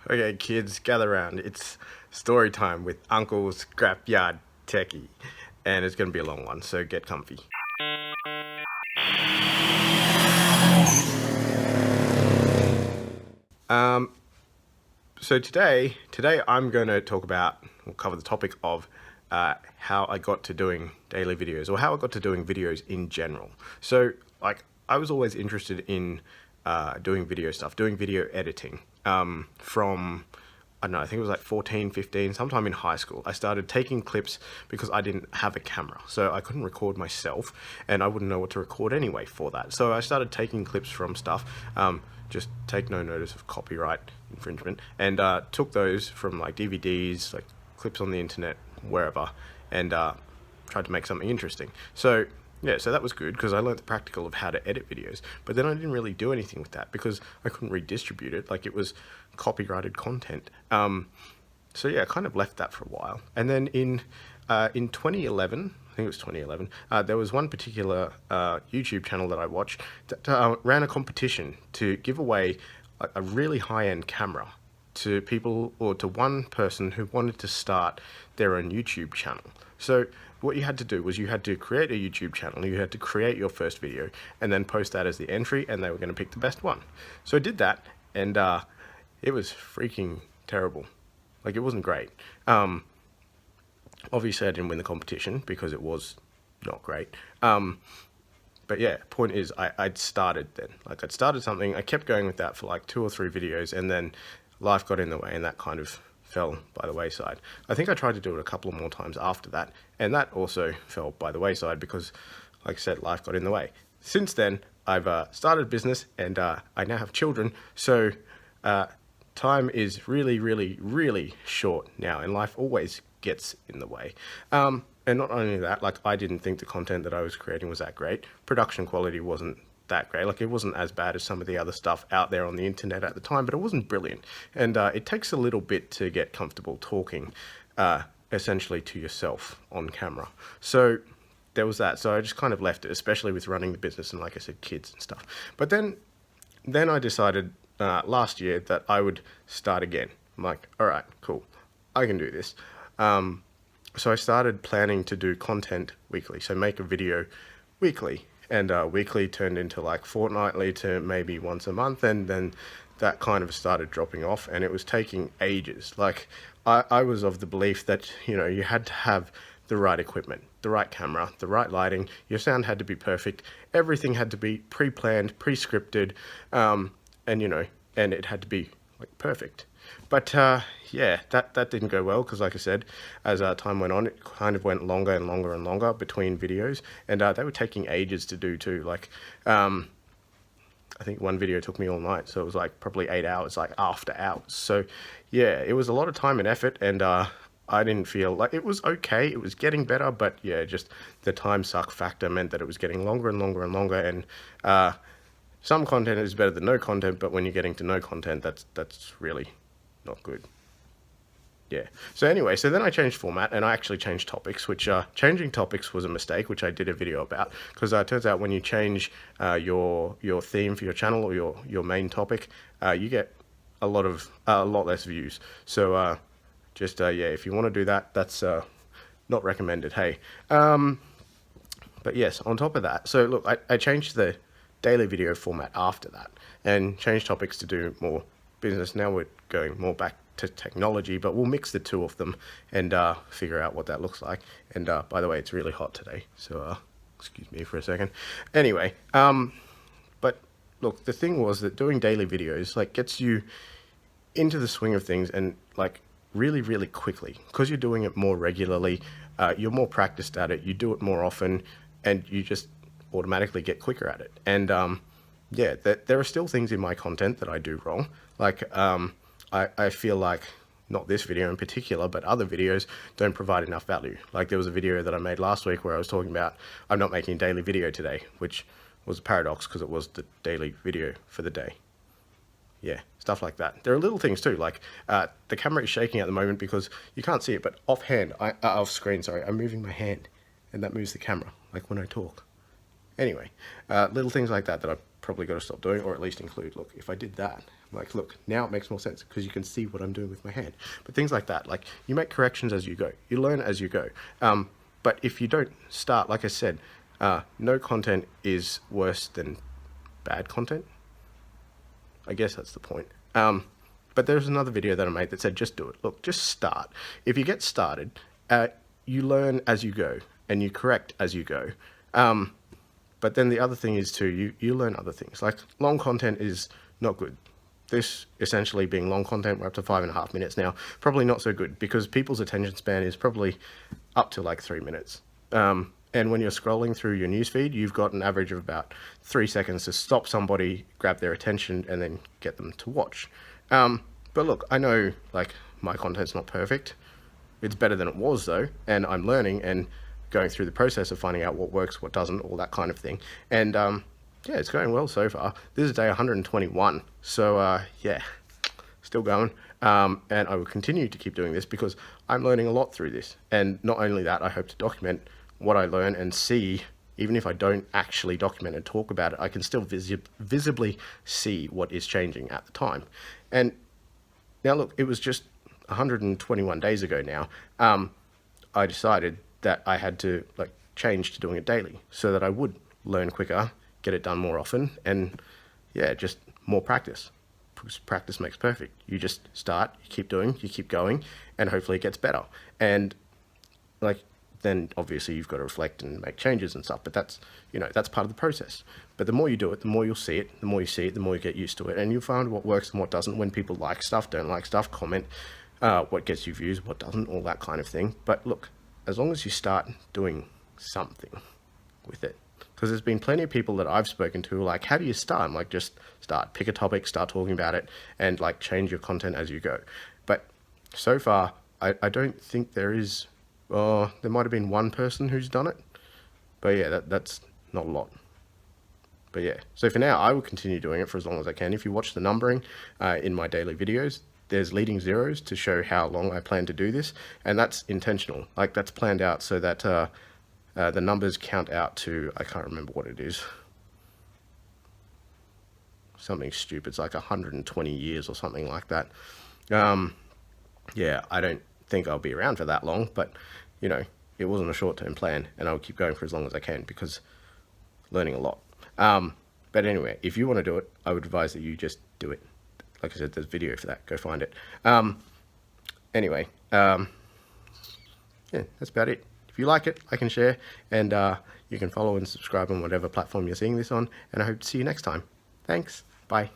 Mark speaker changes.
Speaker 1: Okay, kids, gather round. It's story time with Uncle Scrapyard Techie, and it's going to be a long one, so get comfy. Um, so today I'm going to talk about, we'll cover the topic of how I got to doing daily videos, or how I got to doing videos in general. So, I was always interested in doing video stuff, doing video editing from, I don't know, I think it was like 14, 15, sometime in high school. I started taking clips because I didn't have a camera. So I couldn't record myself, and I wouldn't know what to record anyway for that. So I started taking clips from stuff, just take no notice of copyright infringement, and took those from like DVDs, like clips on the internet, wherever, and tried to make something interesting. So yeah, so that was good because I learned the practical of how to edit videos. But then I didn't really do anything with that because I couldn't redistribute it. Like, it was copyrighted content. So yeah, I kind of left that for a while. And then in 2011, I think it was 2011, there was one particular YouTube channel that I watched that ran a competition to give away a really high-end camera to people, or to one person who wanted to start their own YouTube channel. So what you had to do was you had to create a YouTube channel, you had to create your first video, and then post that as the entry, and they were going to pick the best one. So I did that, and it was freaking terrible. Like, it wasn't great. Obviously I didn't win the competition because it was not great. But yeah, point is, I'd started then. Like, I'd started something, I kept going with that for like 2 or 3 videos, and then life got in the way, and that kind of fell by the wayside. I think I tried to do it a couple of more times after that, and that also fell by the wayside because, like I said, life got in the way. Since then, I've started a business, and I now have children, so time is really, really, really short now, and life always gets in the way. And not only that, like, I didn't think the content that I was creating was that great. Production quality wasn't that great. Like, it wasn't as bad as some of the other stuff out there on the internet at the time, but it wasn't brilliant. And it takes a little bit to get comfortable talking essentially to yourself on camera. So there was that. So I just kind of left it, especially with running the business and, like I said, kids and stuff. But then I decided last year that I would start again. I'm like, all right, cool, I can do this. So I started planning to do content weekly, so make a video weekly, and weekly turned into like fortnightly to maybe once a month, and then that kind of started dropping off, and it was taking ages. Like, I was of the belief that, you know, you had to have the right equipment, the right camera, the right lighting, your sound had to be perfect, everything had to be pre-planned, pre-scripted, and you know, and it had to be like perfect. But yeah, that didn't go well because, like I said, as time went on, it kind of went longer and longer and longer between videos, and they were taking ages to do too. Like, I think one video took me all night, so it was like probably 8 hours, like after hours. So yeah, it was a lot of time and effort, and I didn't feel like it was okay. It was getting better, but yeah, just the time suck factor meant that it was getting longer and longer and longer, and some content is better than no content, but when you're getting to no content, that's really not good. Yeah. So anyway, so then I changed format, and I actually changed topics, which changing topics was a mistake, which I did a video about, because it turns out when you change your theme for your channel, or your main topic, you get a lot less views. So just yeah, if you want to do that, that's not recommended. Hey. But yes, on top of that, so look, I changed the daily video format after that, and changed topics to do more business. Now we're going more back to technology, but we'll mix the two of them and figure out what that looks like. And by the way, it's really hot today, so excuse me for a second. Anyway, but look, the thing was that doing daily videos like gets you into the swing of things, and like really, really quickly, because you're doing it more regularly, you're more practiced at it, you do it more often, and you just automatically get quicker at it. And yeah, there are still things in my content that I do wrong. Like, I feel like, not this video in particular, but other videos don't provide enough value. Like, there was a video that I made last week where I was talking about I'm not making a daily video today, which was a paradox because it was the daily video for the day. Yeah, stuff like that. There are little things too, like the camera is shaking at the moment because you can't see it, but off screen, sorry, I'm moving my hand, and that moves the camera, like when I talk. Anyway, little things like that I probably got to stop doing, or at least include, look, if I did that, like, look, now it makes more sense because you can see what I'm doing with my hand. But things like that, like, you make corrections as you go, you learn as you go. But if you don't start, like I said, no content is worse than bad content. I guess that's the point. But there's another video that I made that said, just do it. Look, just start. If you get started, you learn as you go and you correct as you go. But then the other thing is too, you learn other things. Like, long content is not good. This essentially being long content, we're up to 5.5 minutes now, probably not so good because people's attention span is probably up to like 3 minutes. And when you're scrolling through your newsfeed, you've got an average of about 3 seconds to stop somebody, grab their attention, and then get them to watch. But look, I know, like, my content's not perfect. It's better than it was though, and I'm learning and going through the process of finding out what works, what doesn't, all that kind of thing. And yeah, it's going well so far. This is day 121, so yeah, still going. And I will continue to keep doing this because I'm learning a lot through this. And not only that, I hope to document what I learn and see, even if I don't actually document and talk about it, I can still visibly see what is changing at the time. And now look, it was just 121 days ago now, I decided that I had to, like, change to doing it daily so that I would learn quicker, get it done more often, and yeah, just more practice. Because practice makes perfect. You just start, you keep doing, you keep going, and hopefully it gets better. And like, then obviously you've got to reflect and make changes and stuff, but that's, you know, that's part of the process. But the more you do it, the more you'll see it, the more you see it, the more you get used to it, and you'll find what works and what doesn't, when people like stuff, don't like stuff, comment, what gets you views, what doesn't, all that kind of thing. But look, as long as you start doing something with it, because there's been plenty of people that I've spoken to like, how do you start? I'm like, just start, pick a topic, start talking about it, and like change your content as you go. But so far, I don't think there is, there might have been one person who's done it, but yeah, that's not a lot. But yeah, so for now, I will continue doing it for as long as I can. If you watch the numbering in my daily videos, there's leading zeros to show how long I plan to do this, and that's intentional. Like, that's planned out so that the numbers count out to, I can't remember what it is, something stupid. It's like 120 years or something like that. Yeah, I don't think I'll be around for that long, but you know, it wasn't a short-term plan, and I'll keep going for as long as I can because learning a lot. But anyway, if you want to do it, I would advise that you just do it. Like I said, there's a video for that. Go find it. Anyway, yeah, that's about it. If you like it, like and share, and you can follow and subscribe on whatever platform you're seeing this on, and I hope to see you next time. Thanks. Bye.